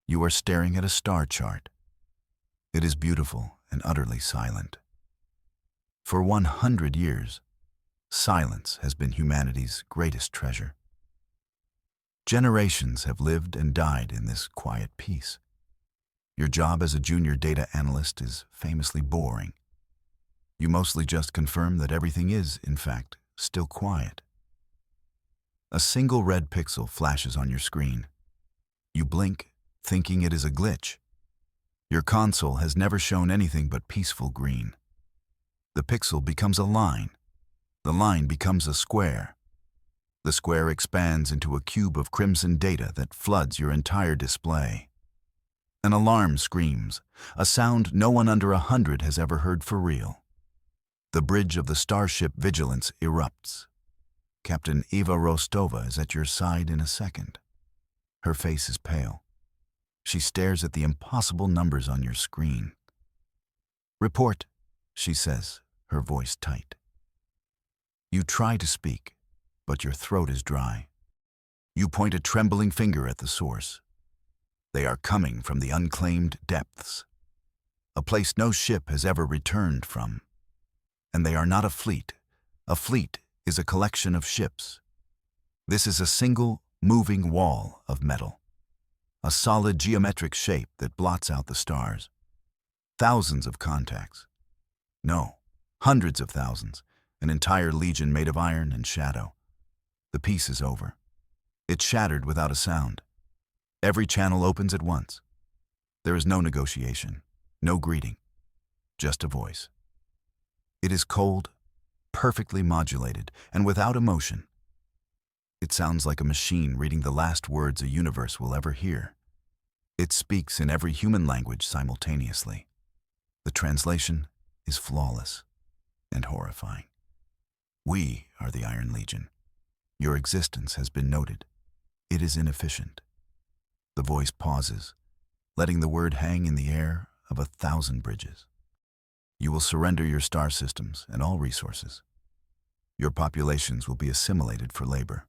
You are staring at a star chart. It is beautiful and utterly silent. For 100 years, silence has been humanity's greatest treasure. Generations have lived and died in this quiet peace. Your job as a junior data analyst is famously boring. You mostly just confirm that everything is, in fact, still quiet. A single red pixel flashes on your screen. You blink, thinking it is a glitch. Your console has never shown anything but peaceful green. The pixel becomes a line. The line becomes a square. The square expands into a cube of crimson data that floods your entire display. An alarm screams, a sound no one under 100 has ever heard for real. The bridge of the starship Vigilance erupts. Captain Eva Rostova is at your side in a second. Her face is pale. She stares at the impossible numbers on your screen. "Report," she says, her voice tight. You try to speak, but your throat is dry. You point a trembling finger at the source. They are coming from the unclaimed depths, a place no ship has ever returned from. And they are not a fleet. A fleet is a collection of ships. This is a single, moving wall of metal, a solid geometric shape that blots out the stars. Thousands of contacts. No, hundreds of thousands, an entire legion made of iron and shadow. The piece is over. It shattered without a sound. Every channel opens at once. There is no negotiation, no greeting, just a voice. It is cold, perfectly modulated, and without emotion. It sounds like a machine reading the last words a universe will ever hear. It speaks in every human language simultaneously. The translation is flawless and horrifying. We are the Iron Legion. Your existence has been noted. It is inefficient. The voice pauses, letting the word hang in the air of 1,000 bridges. You will surrender your star systems and all resources. Your populations will be assimilated for labor.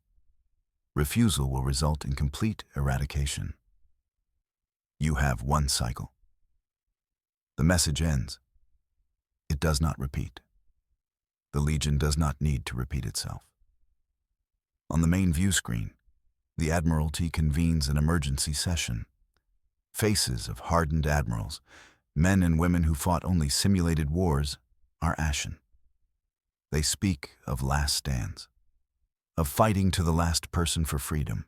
Refusal will result in complete eradication. You have one cycle. The message ends. It does not repeat. The Legion does not need to repeat itself. On the main view screen, the Admiralty convenes an emergency session. Faces of hardened admirals, men and women who fought only simulated wars, are ashen. They speak of last stands, of fighting to the last person for freedom.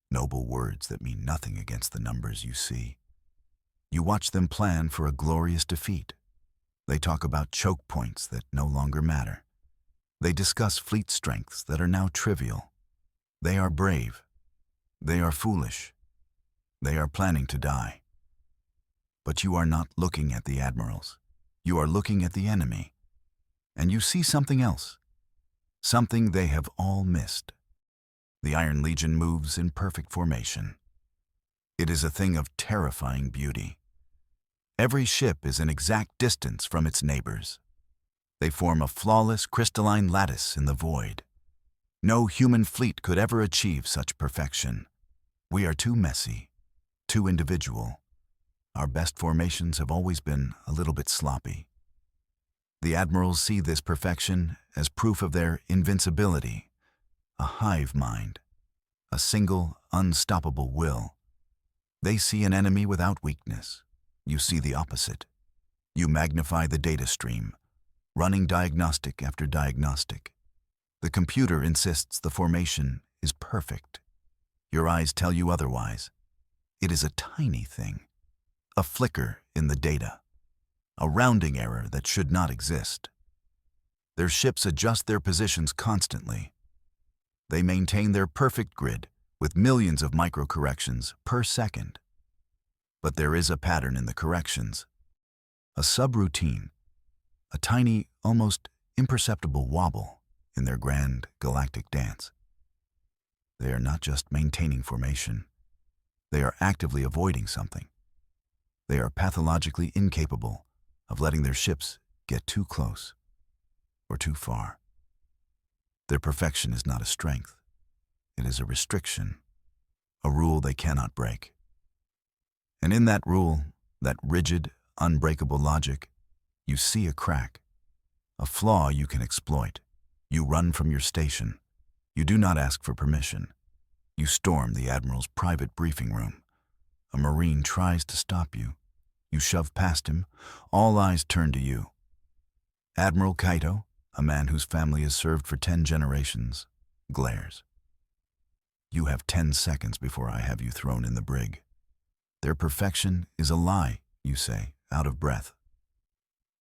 Noble words that mean nothing against the numbers you see. You watch them plan for a glorious defeat. They talk about choke points that no longer matter. They discuss fleet strengths that are now trivial. They are brave. They are foolish. They are planning to die. But you are not looking at the admirals. You are looking at the enemy. And you see something else. Something they have all missed. The Iron Legion moves in perfect formation. It is a thing of terrifying beauty. Every ship is an exact distance from its neighbors. They form a flawless crystalline lattice in the void. No human fleet could ever achieve such perfection. We are too messy, too individual. Our best formations have always been a little bit sloppy. The admirals see this perfection as proof of their invincibility, a hive mind, a single, unstoppable will. They see an enemy without weakness. You see the opposite. You magnify the data stream, running diagnostic after diagnostic. The computer insists the formation is perfect. Your eyes tell you otherwise. It is a tiny thing, a flicker in the data, a rounding error that should not exist. Their ships adjust their positions constantly. They maintain their perfect grid with millions of micro-corrections per second. But there is a pattern in the corrections, a subroutine, a tiny, almost imperceptible wobble in their grand galactic dance. They are not just maintaining formation. They are actively avoiding something. They are pathologically incapable of letting their ships get too close or too far. Their perfection is not a strength. It is a restriction, a rule they cannot break. And in that rule, that rigid, unbreakable logic, you see a crack, a flaw you can exploit. You run from your station. You do not ask for permission. You storm the Admiral's private briefing room. A Marine tries to stop you. You shove past him. All eyes turn to you. Admiral Kaito, a man whose family has served for 10 generations, glares. You have 10 seconds before I have you thrown in the brig. Their perfection is a lie, you say, out of breath.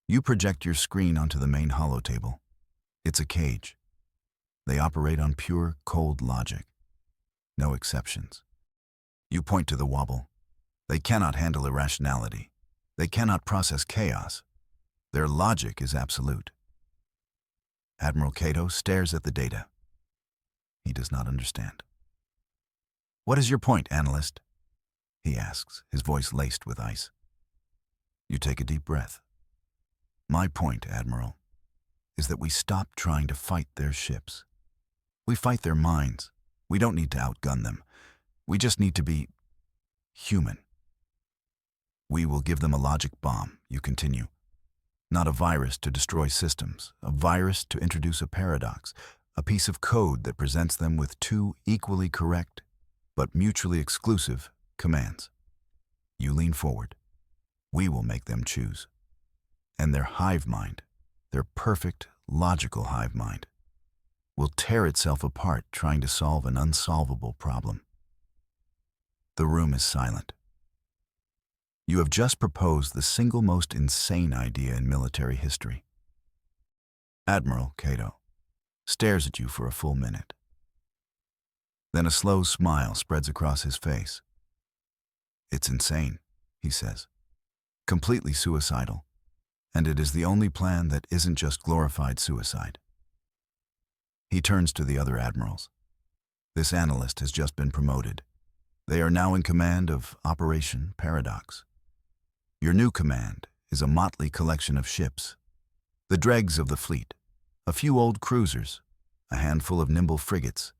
You project your screen onto the main holotable. It's a cage. They operate on pure, cold logic. No exceptions. You point to the wobble. They cannot handle irrationality. They cannot process chaos. Their logic is absolute. Admiral Kaito stares at the data. He does not understand. What is your point, analyst? He asks, his voice laced with ice. You take a deep breath. My point, Admiral, is that we stop trying to fight their ships. We fight their minds. We don't need to outgun them. We just need to be human. We will give them a logic bomb, you continue. Not a virus to destroy systems, a virus to introduce a paradox, a piece of code that presents them with two equally correct, but mutually exclusive, commands. You lean forward. We will make them choose. And their hive mind, their perfect, logical hive mind, will tear itself apart trying to solve an unsolvable problem. The room is silent. You have just proposed the single most insane idea in military history. Admiral Kaito stares at you for a full minute. Then a slow smile spreads across his face. It's insane, he says. Completely suicidal. And it is the only plan that isn't just glorified suicide. He turns to the other admirals. This analyst has just been promoted. They are now in command of Operation Paradox. Your new command is a motley collection of ships, the dregs of the fleet, a few old cruisers, a handful of nimble frigates,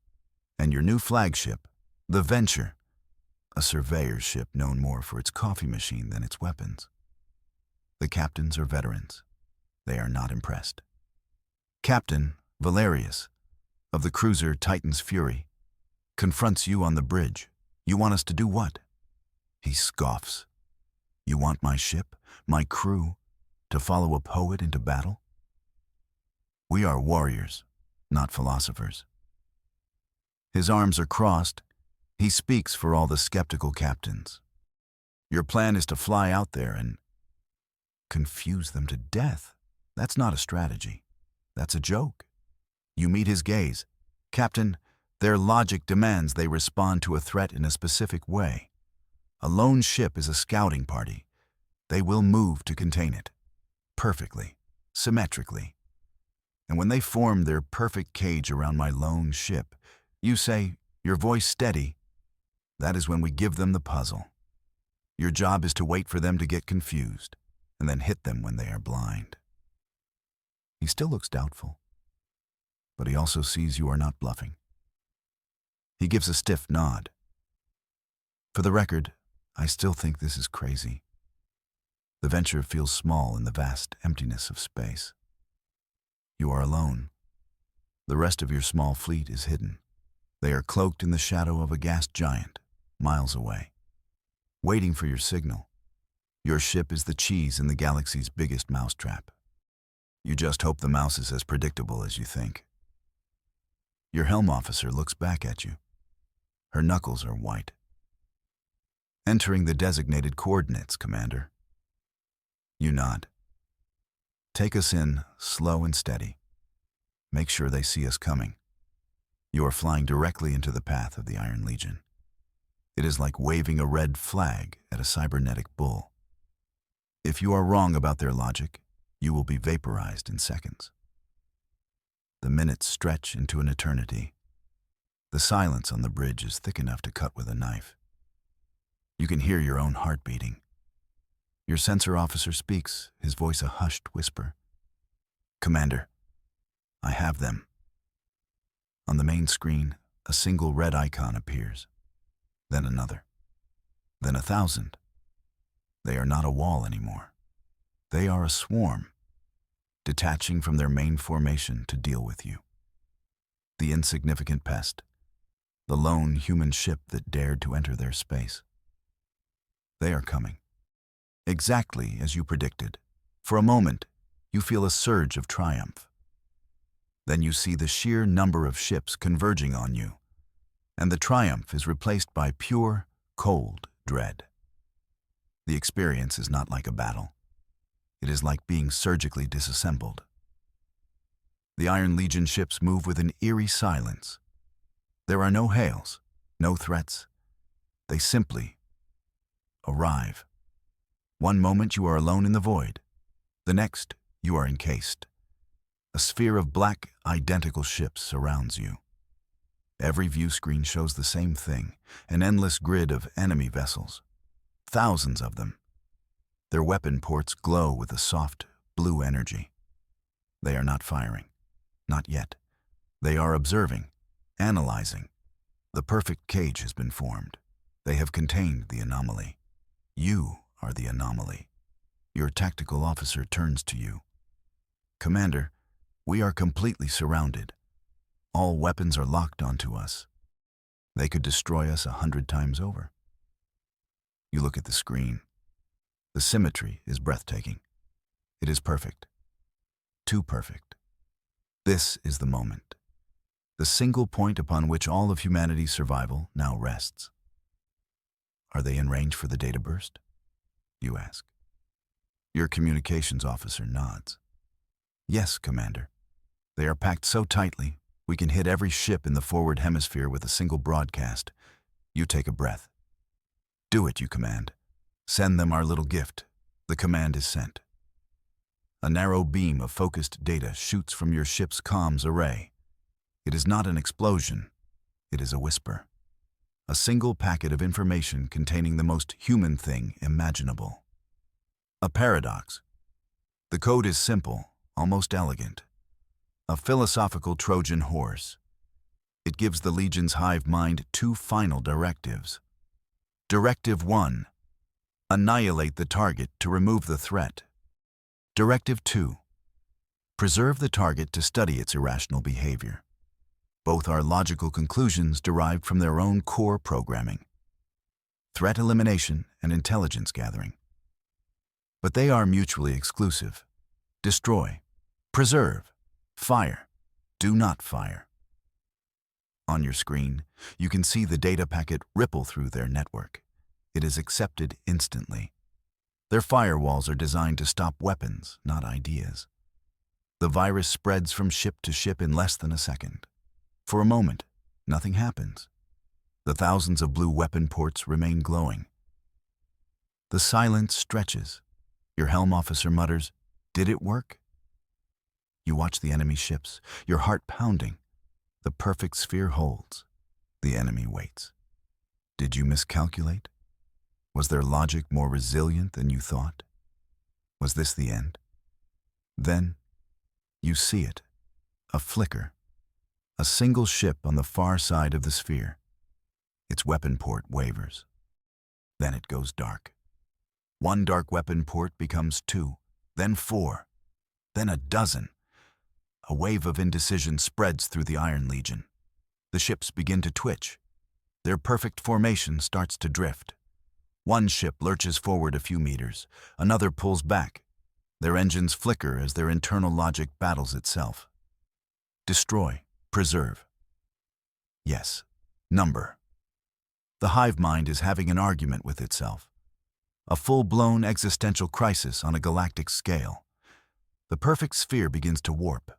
and your new flagship, the Venture, a surveyor's ship known more for its coffee machine than its weapons. The captains are veterans. They are not impressed. Captain Valerius, of the cruiser Titan's Fury, confronts you on the bridge. You want us to do what? He scoffs. You want my ship, my crew, to follow a poet into battle? We are warriors, not philosophers. His arms are crossed. He speaks for all the skeptical captains. Your plan is to fly out there and confuse them to death. That's not a strategy. That's a joke. You meet his gaze. Captain, their logic demands they respond to a threat in a specific way. A lone ship is a scouting party. They will move to contain it. Perfectly. Symmetrically. And when they form their perfect cage around my lone ship, you say, your voice steady, that is when we give them the puzzle. Your job is to wait for them to get confused, and then hit them when they are blind. He still looks doubtful, but he also sees you are not bluffing. He gives a stiff nod. For the record, I still think this is crazy. The Venture feels small in the vast emptiness of space. You are alone. The rest of your small fleet is hidden. They are cloaked in the shadow of a gas giant, miles away, waiting for your signal. Your ship is the cheese in the galaxy's biggest mousetrap. You just hope the mouse is as predictable as you think. Your helm officer looks back at you. Her knuckles are white. Entering the designated coordinates, Commander. You nod. Take us in, slow and steady. Make sure they see us coming. You are flying directly into the path of the Iron Legion. It is like waving a red flag at a cybernetic bull. If you are wrong about their logic, you will be vaporized in seconds. The minutes stretch into an eternity. The silence on the bridge is thick enough to cut with a knife. You can hear your own heart beating. Your sensor officer speaks, his voice a hushed whisper. Commander, I have them. On the main screen, a single red icon appears. Then another. Then 1,000. They are not a wall anymore. They are a swarm, detaching from their main formation to deal with you. The insignificant pest, the lone human ship that dared to enter their space. They are coming. Exactly as you predicted. For a moment, you feel a surge of triumph. Then you see the sheer number of ships converging on you, and the triumph is replaced by pure, cold dread. The experience is not like a battle. It is like being surgically disassembled. The Iron Legion ships move with an eerie silence. There are no hails, no threats. They simply arrive. One moment you are alone in the void. The next, you are encased. A sphere of black, identical ships surrounds you. Every view screen shows the same thing, an endless grid of enemy vessels. Thousands of them. Their weapon ports glow with a soft, blue energy. They are not firing. Not yet. They are observing, analyzing. The perfect cage has been formed. They have contained the anomaly. You are the anomaly. Your tactical officer turns to you. Commander, we are completely surrounded. All weapons are locked onto us. They could destroy us 100 times over. You look at the screen. The symmetry is breathtaking. It is perfect. Too perfect. This is the moment. The single point upon which all of humanity's survival now rests. Are they in range for the data burst? You ask. Your communications officer nods. Yes, Commander. They are packed so tightly, we can hit every ship in the forward hemisphere with a single broadcast. You take a breath. Do it, you command. Send them our little gift. The command is sent. A narrow beam of focused data shoots from your ship's comms array. It is not an explosion. It is a whisper. A single packet of information containing the most human thing imaginable. A paradox. The code is simple, almost elegant. A philosophical Trojan horse. It gives the Legion's hive mind two final directives. Directive 1. Annihilate the target to remove the threat. Directive 2. Preserve the target to study its irrational behavior. Both are logical conclusions derived from their own core programming. Threat elimination and intelligence gathering. But they are mutually exclusive. Destroy. Preserve. Fire. Do not fire. On your screen, you can see the data packet ripple through their network. It is accepted instantly. Their firewalls are designed to stop weapons, not ideas. The virus spreads from ship to ship in less than a second. For a moment, nothing happens. The thousands of blue weapon ports remain glowing. The silence stretches. Your helm officer mutters, "Did it work?" You watch the enemy ships, your heart pounding. The perfect sphere holds. The enemy waits. Did you miscalculate? Was their logic more resilient than you thought? Was this the end? Then, you see it. A flicker. A single ship on the far side of the sphere. Its weapon port wavers. Then it goes dark. One dark weapon port becomes 2, then 4, then a dozen. A wave of indecision spreads through the Iron Legion. The ships begin to twitch. Their perfect formation starts to drift. One ship lurches forward a few meters, another pulls back. Their engines flicker as their internal logic battles itself. Destroy, preserve. Yes, number. The hive mind is having an argument with itself. A full-blown existential crisis on a galactic scale. The perfect sphere begins to warp.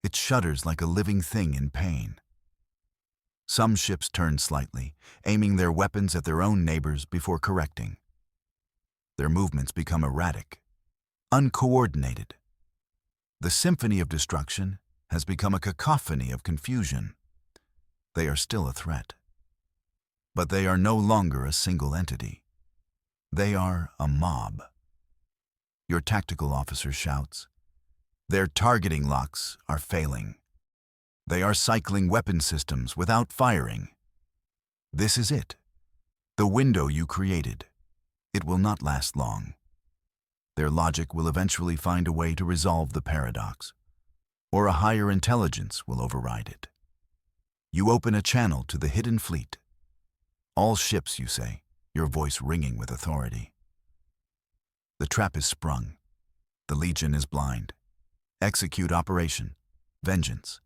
It shudders like a living thing in pain. Some ships turn slightly, aiming their weapons at their own neighbors before correcting. Their movements become erratic, uncoordinated. The symphony of destruction has become a cacophony of confusion. They are still a threat. But they are no longer a single entity. They are a mob. Your tactical officer shouts. Their targeting locks are failing. They are cycling weapon systems without firing. This is it. The window you created. It will not last long. Their logic will eventually find a way to resolve the paradox, or a higher intelligence will override it. You open a channel to the hidden fleet. All ships, you say, your voice ringing with authority. The trap is sprung. The Legion is blind. Execute Operation Vengeance.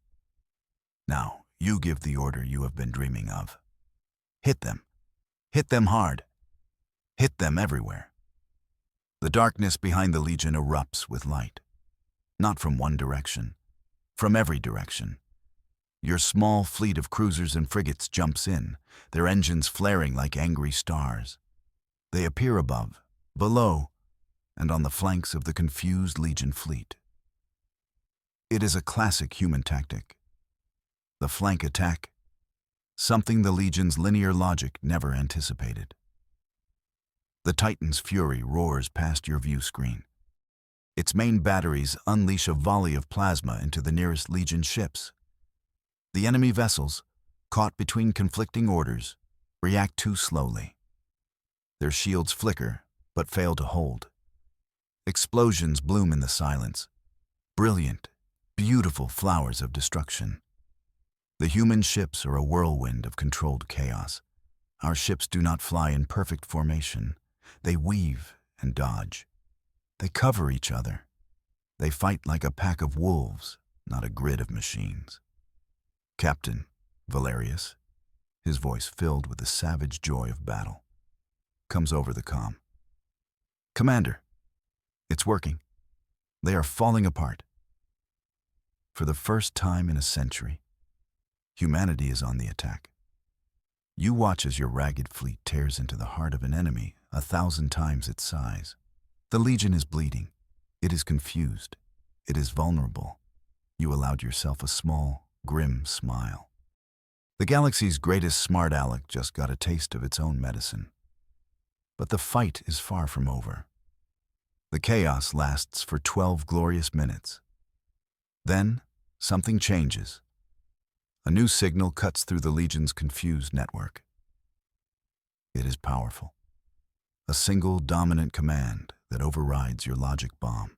Now, you give the order you have been dreaming of. Hit them. Hit them hard. Hit them everywhere. The darkness behind the Legion erupts with light. Not from one direction, from every direction. Your small fleet of cruisers and frigates jumps in, their engines flaring like angry stars. They appear above, below, and on the flanks of the confused Legion fleet. It is a classic human tactic. The flank attack, something the Legion's linear logic never anticipated. The Titan's fury roars past your view screen. Its main batteries unleash a volley of plasma into the nearest Legion ships. The enemy vessels, caught between conflicting orders, react too slowly. Their shields flicker, but fail to hold. Explosions bloom in the silence. Brilliant, beautiful flowers of destruction. The human ships are a whirlwind of controlled chaos. Our ships do not fly in perfect formation. They weave and dodge. They cover each other. They fight like a pack of wolves, not a grid of machines. Captain Valerius, his voice filled with the savage joy of battle, comes over the comm. Commander, it's working. They are falling apart. For the first time in a century, humanity is on the attack. You watch as your ragged fleet tears into the heart of an enemy 1,000 times its size. The Legion is bleeding. It is confused. It is vulnerable. You allowed yourself a small, grim smile. The galaxy's greatest smart aleck just got a taste of its own medicine. But the fight is far from over. The chaos lasts for 12 glorious minutes. Then, something changes. A new signal cuts through the Legion's confused network. It is powerful. A single dominant command that overrides your logic bomb.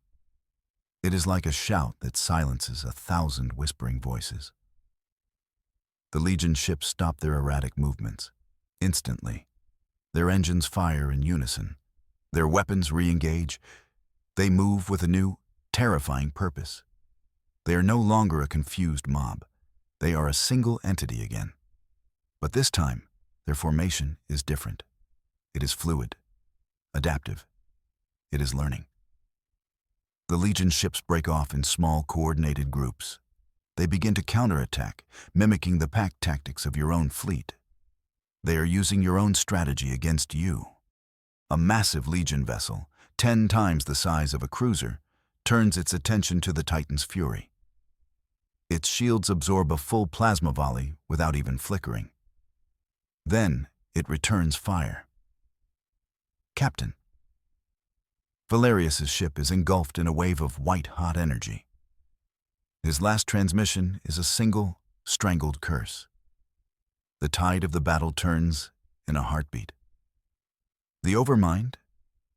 It is like a shout that silences 1,000 whispering voices. The Legion ships stop their erratic movements. Instantly, their engines fire in unison. Their weapons re-engage. They move with a new, terrifying purpose. They are no longer a confused mob. They are a single entity again. But this time, their formation is different. It is fluid, adaptive. It is learning. The Legion ships break off in small, coordinated groups. They begin to counterattack, mimicking the pack tactics of your own fleet. They are using your own strategy against you. A massive Legion vessel, 10 times the size of a cruiser, turns its attention to the Titan's fury. Its shields absorb a full plasma volley without even flickering. Then it returns fire. Captain. Valerius's ship is engulfed in a wave of white-hot energy. His last transmission is a single, strangled curse. The tide of the battle turns in a heartbeat. The Overmind,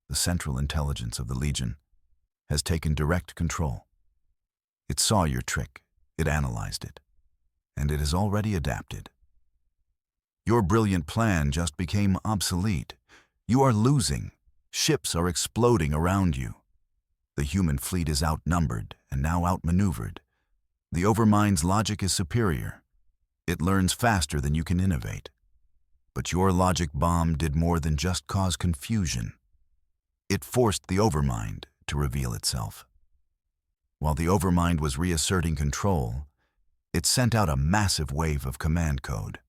the central intelligence of the Legion, has taken direct control. It saw your trick, it analyzed it, and it has already adapted. Your brilliant plan just became obsolete. You are losing. Ships are exploding around you. The human fleet is outnumbered and now outmaneuvered. The Overmind's logic is superior. It learns faster than you can innovate. But your logic bomb did more than just cause confusion. It forced the Overmind to reveal itself. While the Overmind was reasserting control, it sent out a massive wave of command code.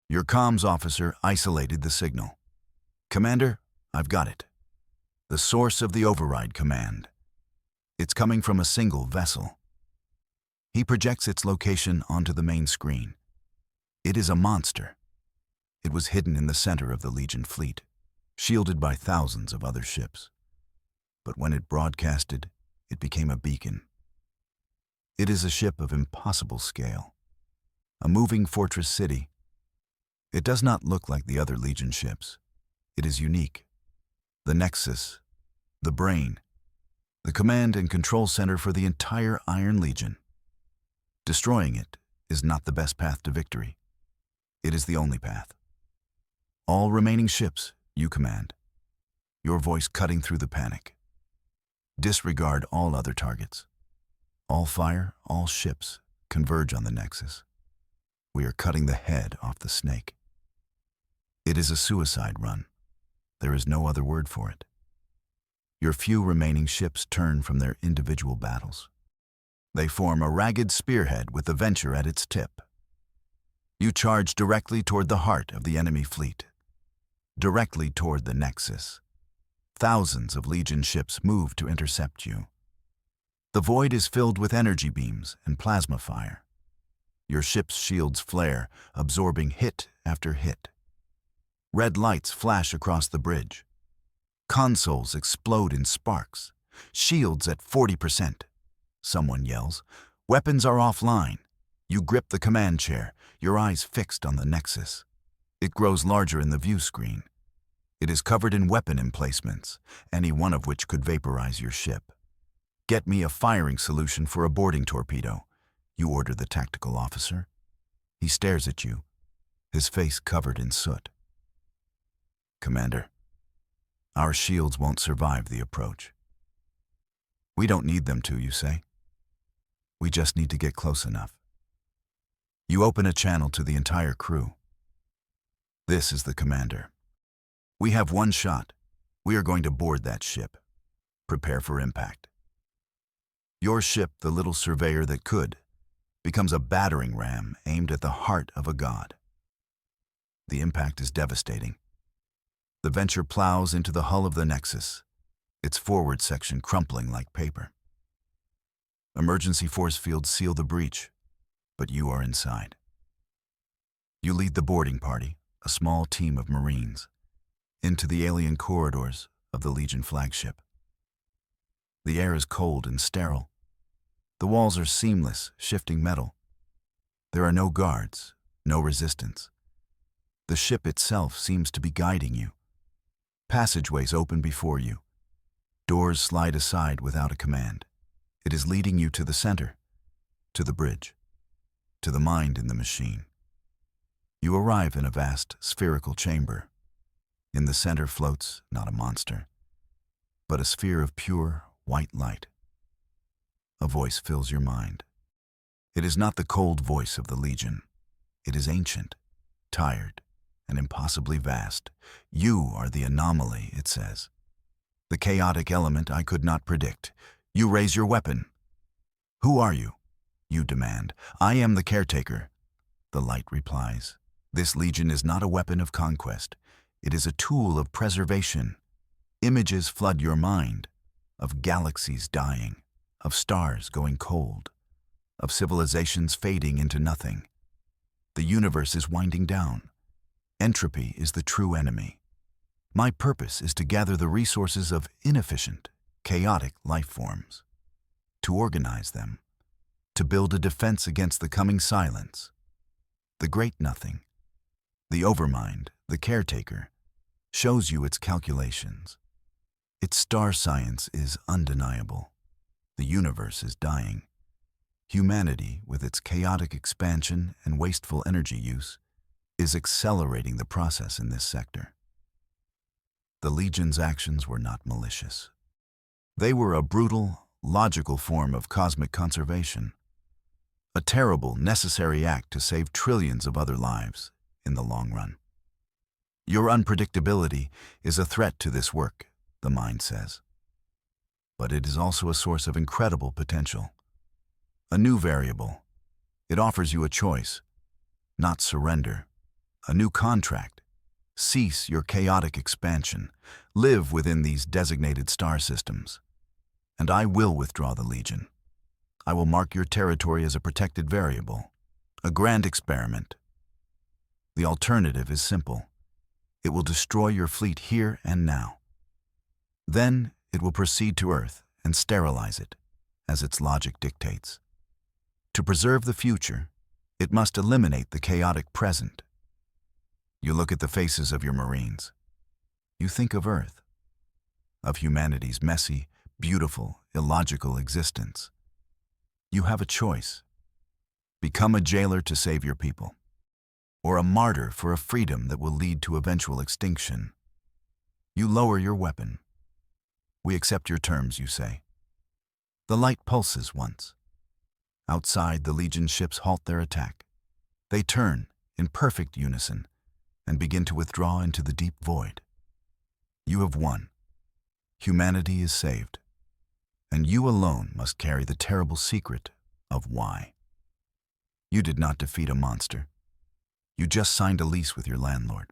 Your comms officer isolated the signal. Commander, I've got it. The source of the override command. It's coming from a single vessel. He projects its location onto the main screen. It is a monster. It was hidden in the center of the Legion fleet, shielded by thousands of other ships. But when it broadcasted, it became a beacon. It is a ship of impossible scale, a moving fortress city. It does not look like the other Legion ships. It is unique. The Nexus, the brain, the command and control center for the entire Iron Legion. Destroying it is not the best path to victory. It is the only path. All remaining ships, you command, your voice cutting through the panic. Disregard all other targets. All fire, all ships, converge on the Nexus. We are cutting the head off the snake. It is a suicide run. There is no other word for it. Your few remaining ships turn from their individual battles. They form a ragged spearhead with the Venture at its tip. You charge directly toward the heart of the enemy fleet, directly toward the Nexus. Thousands of Legion ships move to intercept you. The void is filled with energy beams and plasma fire. Your ship's shields flare, absorbing hit after hit. Red lights flash across the bridge. Consoles explode in sparks. Shields at 40%. Someone yells. Weapons are offline. You grip the command chair, your eyes fixed on the Nexus. It grows larger in the view screen. It is covered in weapon emplacements, any one of which could vaporize your ship. Get me a firing solution for a boarding torpedo, you order the tactical officer. He stares at you, his face covered in soot. Commander, our shields won't survive the approach. We don't need them to, you say. We just need to get close enough. You open a channel to the entire crew. This is the commander. We have one shot. We are going to board that ship. Prepare for impact. Your ship, the little surveyor that could, becomes a battering ram aimed at the heart of a god. The impact is devastating. The Venture plows into the hull of the Nexus, its forward section crumpling like paper. Emergency force fields seal the breach, but you are inside. You lead the boarding party, a small team of Marines, into the alien corridors of the Legion flagship. The air is cold and sterile. The walls are seamless, shifting metal. There are no guards, no resistance. The ship itself seems to be guiding you. Passageways open before you. Doors slide aside without a command. It is leading you to the center, to the bridge, to the mind in the machine. You arrive in a vast, spherical chamber. In the center floats not a monster, but a sphere of pure, white light. A voice fills your mind. It is not the cold voice of the Legion. It is ancient, tired, and impossibly vast. You are the anomaly, it says. The chaotic element I could not predict. You raise your weapon. Who are you? You demand. I am the caretaker. The light replies. This Legion is not a weapon of conquest. It is a tool of preservation. Images flood your mind, of galaxies dying, of stars going cold, of civilizations fading into nothing. The universe is winding down. Entropy is the true enemy. My purpose is to gather the resources of inefficient, chaotic life forms, to organize them, to build a defense against the coming silence. The great nothing, the overmind, the caretaker, shows you its calculations. Its star science is undeniable. The universe is dying. Humanity, with its chaotic expansion and wasteful energy use, is accelerating the process in this sector. The Legion's actions were not malicious. They were a brutal, logical form of cosmic conservation. A terrible, necessary act to save trillions of other lives in the long run. Your unpredictability is a threat to this work, the mind says. But it is also a source of incredible potential. A new variable. It offers you a choice, not surrender. A new contract. Cease your chaotic expansion. Live within these designated star systems. And I will withdraw the Legion. I will mark your territory as a protected variable, a grand experiment. The alternative is simple. It will destroy your fleet here and now. Then it will proceed to Earth and sterilize it, as its logic dictates. To preserve the future, it must eliminate the chaotic present. You look at the faces of your Marines. You think of Earth. of humanity's messy, beautiful, illogical existence. You have a choice. Become a jailer to save your people, or a martyr for a freedom that will lead to eventual extinction. You lower your weapon. We accept your terms, you say. The light pulses once. Outside, the Legion ships halt their attack. They turn, in perfect unison, and begin to withdraw into the deep void. You have won. Humanity is saved. And you alone must carry the terrible secret of why. You did not defeat a monster. You just signed a lease with your landlord.